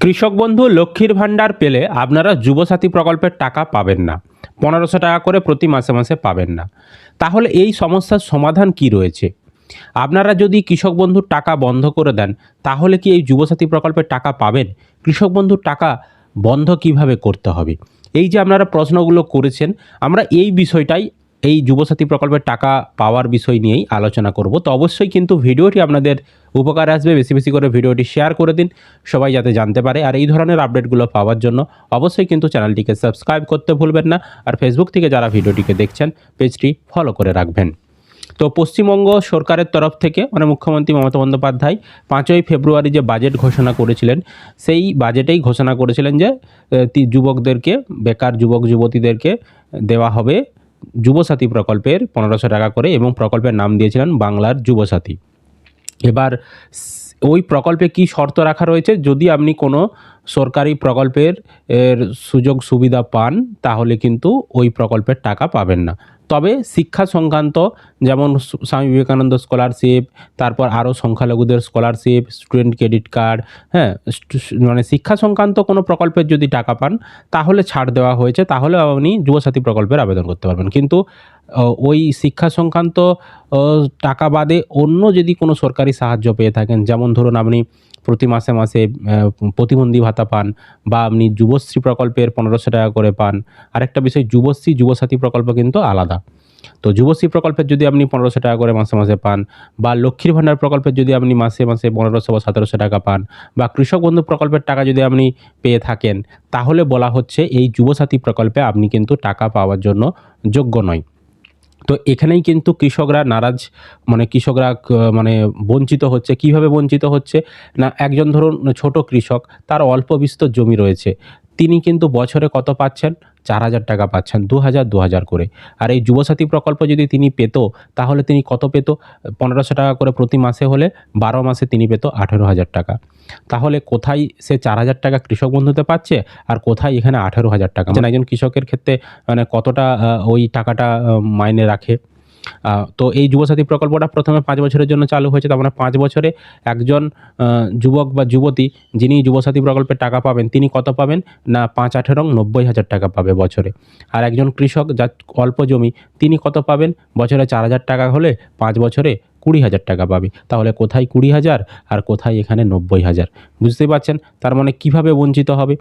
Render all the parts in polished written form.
কৃষক বন্ধু লক্ষ্মীর ভাণ্ডার পেলে আপনারা যুবসাথী প্রকল্পের টাকা পাবেন না। 1500 টাকা করে প্রতি মাসে মাসে পাবেন না। তাহলে এই সমস্যার সমাধান কি রয়েছে? আপনারা যদি কৃষক বন্ধুর টাকা বন্ধ করে দেন, তাহলে কি এই যুবসাথী প্রকল্পের টাকা পাবেন? কৃষক বন্ধুর টাকা বন্ধ কিভাবে করতে হবে? এই যে আপনারা প্রশ্নগুলো করেছেন, আমরা এই বিষয়টাই এই যুবসাথী প্রকল্পের টাকা পাওয়ার বিষয় নিয়েই আলোচনা করব। তো অবশ্যই কিন্তু ভিডিওটি আপনাদের উপকারে আসবে। বেশি বেশি করে ভিডিওটি শেয়ার করে দিন, সবাই যাতে জানতে পারে। আর এই ধরনের আপডেটগুলো পাওয়ার জন্য অবশ্যই কিন্তু চ্যানেলটিকে সাবস্ক্রাইব করতে ভুলবেন না। আর ফেসবুক থেকে যারা ভিডিওটিকে দেখছেন, পেজটি ফলো করে রাখবেন। তো পশ্চিমবঙ্গ সরকারের তরফ থেকে মানে মুখ্যমন্ত্রী মমতা বন্দ্যোপাধ্যায় 5ই ফেব্রুয়ারি যে বাজেট ঘোষণা করেছিলেন, সেই বাজেটেই ঘোষণা করেছিলেন যে যুবকদেরকে, বেকার যুবক যুবতীদেরকে দেওয়া হবে যুবসাথী প্রকল্পের 1500 টাকা করে, এবং প্রকল্পের নাম দিয়েছিলেন বাংলার যুবসাথী। এবার ওই প্রকল্পে কি শর্ত রাখা রয়েছে? যদি আপনি কোনো সরকারি প্রকল্পের সুযোগ সুবিধা পান, তাহলে কিন্তু ওই প্রকল্পের টাকা পাবেন না। তবে শিক্ষা সংক্রান্ত, যেমন স্বামী বিবেকানন্দ স্কলারশিপ, তারপর আরও সংখ্যালঘুদের স্কলারশিপ, স্টুডেন্ট ক্রেডিট কার্ড, হ্যাঁ, মানে শিক্ষা সংক্রান্ত কোনো প্রকল্পের যদি টাকা পান, তাহলে ছাড় দেওয়া হয়েছে, তাহলে আপনি যুবসাথী প্রকল্পের আবেদন করতে পারবেন। কিন্তু ওই শিক্ষা সংক্রান্ত টাকা বাদে অন্য যদি কোনো সরকারি সাহায্য পেয়ে থাকেন, যেমন ধরুন আপনি প্রতি মাসে মাসে প্রতিবন্ধী ভাতা পান, বা আপনি যুবশ্রী প্রকল্পের 1500 টাকা করে পান। আরেকটা বিষয়, যুবশ্রী যুবসাথী প্রকল্প কিন্তু আলাদা। তো যুবশ্রী প্রকল্পের যদি আপনি 1500 টাকা করে মাসে মাসে পান, বা লক্ষ্মীর ভাণ্ডার প্রকল্পের যদি আপনি মাসে মাসে 1500 বা 1700 টাকা পান, বা কৃষক বন্ধু প্রকল্পের টাকা যদি আপনি পেয়ে থাকেন, তাহলে বলা হচ্ছে এই যুবসাথী প্রকল্পে আপনি কিন্তু টাকা পাওয়ার জন্য যোগ্য নয়। তো এখানেই কিন্তু কৃষকরা নারাজ, মানে কৃষকরা মানে বঞ্চিত হচ্ছে। কিভাবে বঞ্চিত হচ্ছে না, একজন ধরুন ছোট কৃষক, তার অল্প বিস্তর জমি রয়েছে, তিনি কিন্তু বছরে কত পাচ্ছেন? 4000 টাকা পাচ্ছেন, 2000 করে। আর এই যুবসাথী প্রকল্প যদি তিনি পেত, তাহলে তিনি কত পেত? 1500 টাকা করে প্রতি মাসে হলে 12 মাসে তিনি পেত 18,000 টাকা। তাহলে কোথায় সে 4000 টাকা কৃষক বন্ধুতে পাচ্ছে, আর কোথায় এখানে 18,000 টাকা? একজন কৃষকের ক্ষেত্রে মানে কতটা ওই টাকাটা মাইনে রাখে। তো এই যুবসাথী প্রকল্পটা প্রথমে 5 বছরের জন্য চালু হয়েছে। তার মানে 5 বছরে একজন যুবক বা যুবতী যিনি যুবসাথী প্রকল্পের টাকা পাবেন, তিনি কত পাবেন? না 5×18 90,000 টাকা পাবে বছরে। আর একজন কৃষক যার অল্প জমি, তিনি কত পাবেন? বছরে 4000 টাকা হলে 5 বছরে 20,000 টাকা পাবে। তাহলে কোথায় 20,000 আর কোথায় এখানে 90,000? বুঝতেই পারছেন তার মানে কিভাবে বঞ্চিত হবে।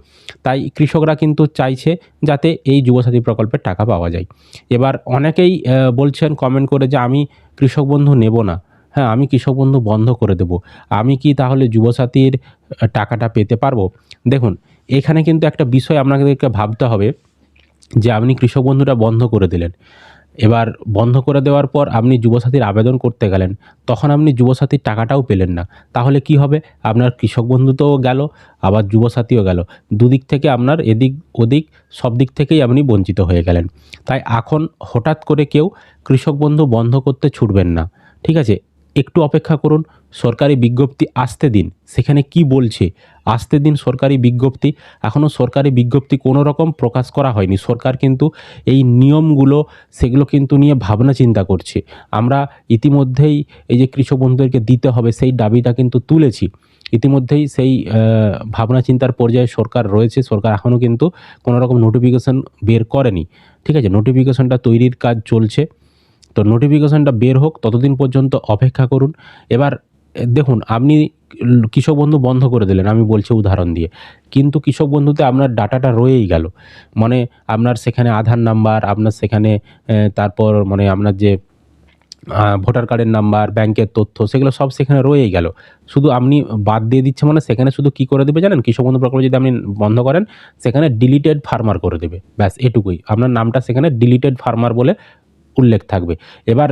তাই কৃষকরা কিন্তু চাইছে যাতে এই যুবসাথী প্রকল্পের টাকা পাওয়া যায়। এবার অনেকেই বলছেন কমেন্ট করে যে আমি কৃষক বন্ধু নেব না, হ্যাঁ, আমি কৃষক বন্ধু বন্ধ করে দেব। আমি কি তাহলে যুবসাথীর টাকাটা পেতে পারবো? দেখুন, এখানে কিন্তু একটা বিষয় আপনাদেরকে ভাবতে হবে যে আপনি কৃষক বন্ধুটা বন্ধ করে দিলেন। এবার বন্ধ করে দেওয়ার পর আপনি যুবসাথীর আবেদন করতে গেলেন, তখন আপনি যুবসাথীর টাকাটাও পেলেন না। তাহলে কি হবে? আপনার কৃষক বন্ধু তো গেল, আবার যুবসাথীও গেল। দুদিক থেকে আপনার এদিক ওদিক সব দিক থেকেই আপনি বঞ্চিত হয়ে গেলেন। তাই এখন হঠাৎ করে কেউ কৃষক বন্ধু বন্ধ করতে ছুটবেন না, ঠিক আছে? একটু অপেক্ষা করুন, সরকারি বিজ্ঞপ্তি আসতে দিন। সেখানে কি বলছে আসতে দিন সরকারি বিজ্ঞপ্তি। এখনও সরকারি বিজ্ঞপ্তি কোনো রকম প্রকাশ করা হয়নি। সরকার কিন্তু এই নিয়মগুলো সেগুলো কিন্তু নিয়ে ভাবনা চিন্তা করছে। আমরা ইতিমধ্যেই এই যে কৃষক বন্ধুদেরকে দিতে হবে সেই দাবিটা কিন্তু তুলেছি। ইতিমধ্যেই সেই ভাবনা চিন্তার পর্যায়ে সরকার রয়েছে। সরকার এখনও কিন্তু কোনো রকম নোটিফিকেশন বের করেনি, ঠিক আছে? নোটিফিকেশনটা তৈরির কাজ চলছে। তো নোটিফিকেশনটা বের হোক, ততদিন পর্যন্ত অপেক্ষা করুন। এবার দেখুন, আপনি কৃষক বন্ধু বন্ধ করে দিলেন, আমি বলছি উদাহরণ দিয়ে, কিন্তু কৃষক বন্ধুতে আপনার ডাটাটা রয়েই গেল। মানে আপনার সেখানে আধার নাম্বার, আপনার সেখানে তারপর মানে আপনার যে ভোটার কার্ডের নাম্বার, ব্যাংকের তথ্য, সেগুলো সব সেখানে রয়েই গেল। শুধু আপনি বাদ দিয়ে দিচ্ছে, মানে সেখানে শুধু কী করে দেবে জানেন? কৃষক বন্ধু প্রকল্প যদি আপনি বন্ধ করেন, সেখানে ডিলিটেড ফার্মার করে দেবে, ব্যাস এটুকুই। আপনার নামটা সেখানে ডিলিটেড ফার্মার বলে উল্লেখ থাকবে। এবার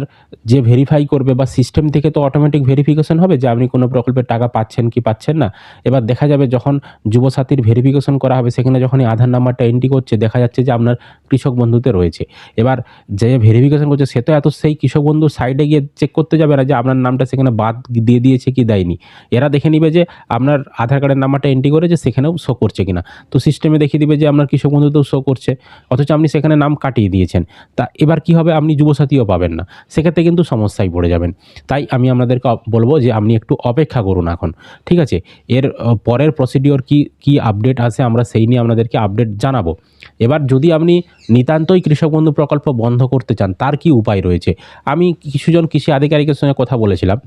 যে ভেরিফাই করবে বা সিস্টেম থেকে তো অটোমেটিক ভেরিফিকেশন হবে যে আপনি কোনো প্রকল্পের টাকা পাচ্ছেন কি পাচ্ছেন না। এবার দেখা যাবে যখন যুবসাথীর ভেরিফিকেশন করা হবে, সেখানে যখনই আধার নাম্বারটা এন্ট্রি করছে, দেখা যাচ্ছে যে আপনার কৃষক বন্ধুতে রয়েছে। এবার যে ভেরিফিকেশন করছে সে তো এত সেই কৃষক বন্ধুর সাইডে গিয়ে চেক করতে যাবে না যে আপনার নামটা সেখানে বাদ দিয়ে দিয়েছে কি দেয়নি। এরা দেখে নিবে যে আপনার আধার কার্ডের নাম্বারটা এন্ট্রি করেছে সেখানেও শো করছে কিনা। তো সিস্টেমে দেখিয়ে দিবে যে আপনার কৃষক বন্ধুতেও শো করছে, অথচ আপনি সেখানে নাম কাটিয়ে দিয়েছেন। তা এবার কি হবে? আপনি আপনি যুবসাথীও পাবেন না, সেক্ষেত্রে কিন্তু সমস্যায় পড়ে যাবেন। তাই আমি আপনাদেরকে বলবো যে আপনি একটু অপেক্ষা করুন এখন, ঠিক আছে? এর পরের প্রসিডিওর কি আপডেট আসে আমরা সেই নিয়ে আপনাদেরকে আপডেট জানাবো। এবার যদি আপনি নিতান্তই কৃষক বন্ধু প্রকল্প বন্ধ করতে চান, তার কি উপায় রয়েছে? আমি কিছুজন কৃষি আধিকারিকের সঙ্গে কথা বলেছিলাম।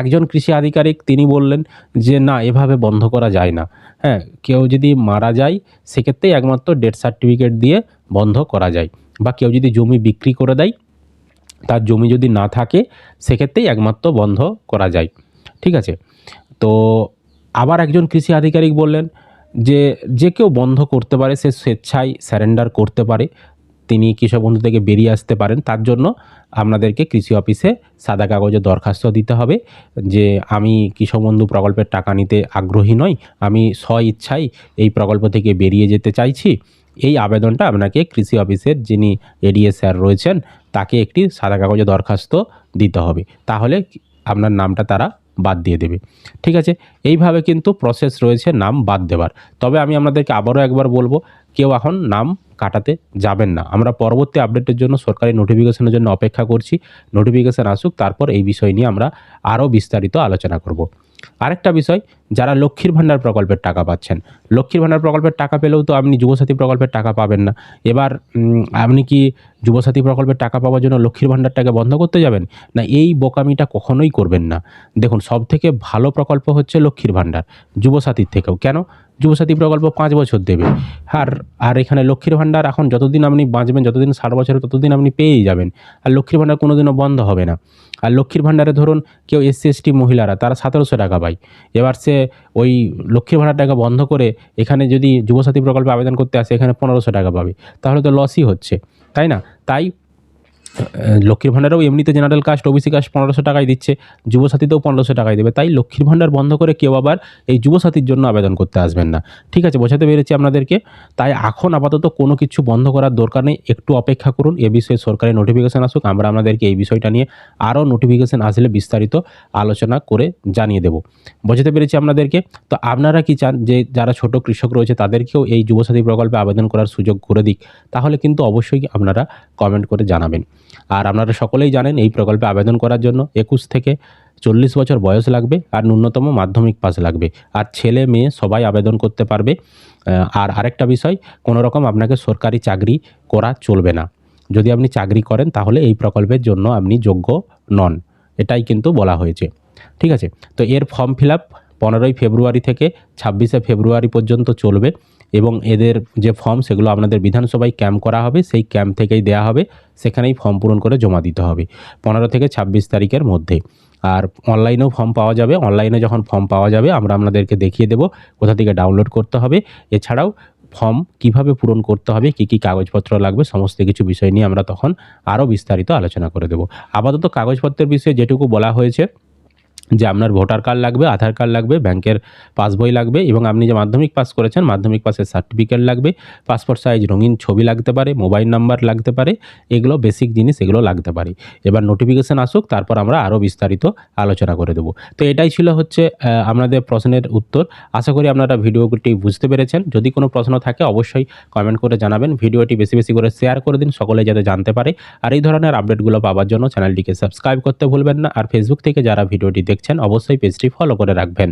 একজন কৃষি আধিকারিক তিনি বললেন যে, "না, এভাবে বন্ধ করা যায় না। হ্যাঁ, কেউ যদি মারা যায় সেক্ষেত্রেই একমাত্র ডেথ সার্টিফিকেট দিয়ে বন্ধ করা যায়, বা কেউ যদি জমি বিক্রি করে দেয়, তার জমি যদি না থাকে সেক্ষেত্রেই একমাত্র বন্ধ করা যায়।" ঠিক আছে? তো আবার একজন কৃষি আধিকারিক বললেন যে, "যে কেউ বন্ধ করতে পারে, সে স্বেচ্ছায় স্যারেন্ডার করতে পারে। তিনি কৃষক বন্ধু থেকে বেরিয়ে আসতে পারেন। তার জন্য আপনাদেরকে কৃষি অফিসে সাদা কাগজে দরখাস্ত দিতে হবে যে, আমি কৃষক বন্ধু প্রকল্পের টাকা নিতে আগ্রহী নই। আমি স্বইচ্ছায় এই প্রকল্প থেকে বেরিয়ে যেতে চাইছি।" এই আবেদনটা আপনাকে কৃষি অফিসের যিনি এডিএ স্যার রয়েছেন, তাকে একটি সাদা কাগজে দরখাস্ত দিতে হবে। তাহলে আপনার নামটা তারা বাদ দিয়ে দেবে। ঠিক আছে? এইভাবে কিন্তু প্রসেস রয়েছে নাম বাদ দেওয়ার। তবে আমি আপনাদেরকে আবারও একবার বলব, কেউ এখন নাম কাটাতে যাবেন না। আমরা পরবর্তী আপডেটের জন্য সরকারি নোটিফিকেশনের জন্য অপেক্ষা করছি। নোটিফিকেশন আসুক, তারপর এই বিষয় নিয়ে আমরা আরও বিস্তারিত আলোচনা করব। আরেকটা বিষয়, যারা লক্ষ্মীর ভাণ্ডার প্রকল্পের টাকা পাচ্ছেন, লক্ষ্মীর ভাণ্ডার প্রকল্পের টাকা পেলেও তো আপনি যুবসাথী প্রকল্পের টাকা পাবেন না। এবার আপনি কি যুবসাথী প্রকল্পের টাকা পাওয়ার জন্য লক্ষ্মীর ভাণ্ডারটাকে বন্ধ করতে যাবেন? না, এই বোকামিটা কখনোই করবেন না। দেখুন, সবথেকে ভালো প্রকল্প হচ্ছে লক্ষ্মীর ভাণ্ডার, যুবসাথীর থেকেও। কেন? যুবসাথী প্রকল্প 5 বছর দেবে। আর এখানে লক্ষ্মীর ভাণ্ডার এখন যতদিন আপনি বাঁচবেন, যতদিন 60 বছরের ততদিন আপনি পেয়েই যাবেন। আর লক্ষ্মীর ভাণ্ডার কোনোদিনও বন্ধ হবে না। আর লক্ষ্মীর ভাণ্ডারে ধরুন কেউ SC/ST মহিলারা, তারা 1700 টাকা পায়। এবার সে ওই লক্ষ্মীর ভাণ্ডারটাকে বন্ধ করে এখানে যদি যুবসাথী প্রকল্পে আবেদন করতে আসে, এখানে 1500 টাকা পাবে। তাহলে তো লসই হচ্ছে, তাই না? তাই লক্ষ্মীর ভাণ্ডারেও এমনিতে জেনারেল কাস্ট, ওবিসি কাস্ট 1500 টাকাই দিচ্ছে, যুবসাথীতেও 1500 টাকাই দেবে। তাই লক্ষ্মীর ভাণ্ডার বন্ধ করে কেউ আবার এই যুবসাথীর জন্য আবেদন করতে আসবেন না। ঠিক আছে? বোঝাতে পেরেছি আপনাদেরকে? তাই এখন আপাতত কোনো কিছু বন্ধ করার দরকার নেই। একটু অপেক্ষা করুন, এ বিষয়ে সরকারি নোটিফিকেশন আসুক। আমরা আপনাদেরকে এই বিষয়টা নিয়ে আরও নোটিফিকেশন আসলে বিস্তারিত আলোচনা করে জানিয়ে দেব। বোঝাতে পেরেছি আপনাদেরকে? তো আপনারা কি চান যে যারা ছোট কৃষক রয়েছে তাদেরকেও এই যুবসাথী প্রকল্পে আবেদন করার সুযোগ করে দিক? তাহলে কিন্তু অবশ্যই আপনারা কমেন্ট করে জানাবেন। আর আপনারা সকলেই জানেন এই প্রকল্পে আবেদন করার জন্য 21 থেকে 40 বছর বয়স লাগবে, আর ন্যূনতম মাধ্যমিক পাস লাগবে। আর ছেলে মেয়ে সবাই আবেদন করতে পারবে। আর আরেকটা বিষয়, কোনো রকম আপনাকে সরকারি চাকরি করা চলবে না। যদি আপনি চাকরি করেন তাহলে এই প্রকল্পের জন্য আপনি যোগ্য নন। এটাই কিন্তু বলা হয়েছে। ঠিক আছে? তো এর ফর্ম ফিল আপ 15ই ফেব্রুয়ারি থেকে 26শে ফেব্রুয়ারি পর্যন্ত চলবে, এবং এদের যে ফর্ম সেগুলো আপনাদের বিধানসভায় ক্যাম্প করা হবে, সেই ক্যাম্প থেকেই দেয়া হবে। সেখানেই ফর্ম পূরণ করে জমা দিতে হবে 15 থেকে 26 তারিখের মধ্যে। আর অনলাইনেও ফর্ম পাওয়া যাবে। অনলাইনে যখন ফর্ম পাওয়া যাবে আমরা আপনাদেরকে দেখিয়ে দেব কোথা থেকে ডাউনলোড করতে হবে। এছাড়াও ফর্ম কিভাবে পূরণ করতে হবে, কী কী কাগজপত্র লাগবে, সমস্ত কিছু বিষয় নিয়ে আমরা তখন আরও বিস্তারিত আলোচনা করে দেব। আপাতত কাগজপত্রের বিষয়ে যেটুকু বলা হয়েছে, যে আপনার ভোটার কার্ড লাগবে, আধার কার্ড লাগবে, ব্যাংকের পাসবই লাগবে, এবং আপনি যে মাধ্যমিক পাস করেছেন মাধ্যমিক পাসের সার্টিফিকেট লাগবে, পাসপোর্ট সাইজ রঙিন ছবি লাগতে পারে, মোবাইল নাম্বার লাগতে পারে। এগুলো বেসিক জিনিস, এগুলো লাগতে পারে। এবার নোটিফিকেশান আসুক, তারপর আমরা আরও বিস্তারিত আলোচনা করে দেবো। তো এটাই ছিল হচ্ছে আপনাদের প্রশ্নের উত্তর। আশা করি আপনারা ভিডিওটি বুঝতে পেরেছেন। যদি কোনো প্রশ্ন থাকে অবশ্যই কমেন্ট করে জানাবেন। ভিডিওটি বেশি বেশি করে শেয়ার করে দিন, সকলে যাতে জানতে পারে। আর এই ধরনের আপডেটগুলো পাওয়ার জন্য চ্যানেলটিকে সাবস্ক্রাইব করতে ভুলবেন না। আর ফেসবুক থেকে যারা ভিডিওটি দেখছেন অবশ্যই পেজটি ফলো করে রাখবেন।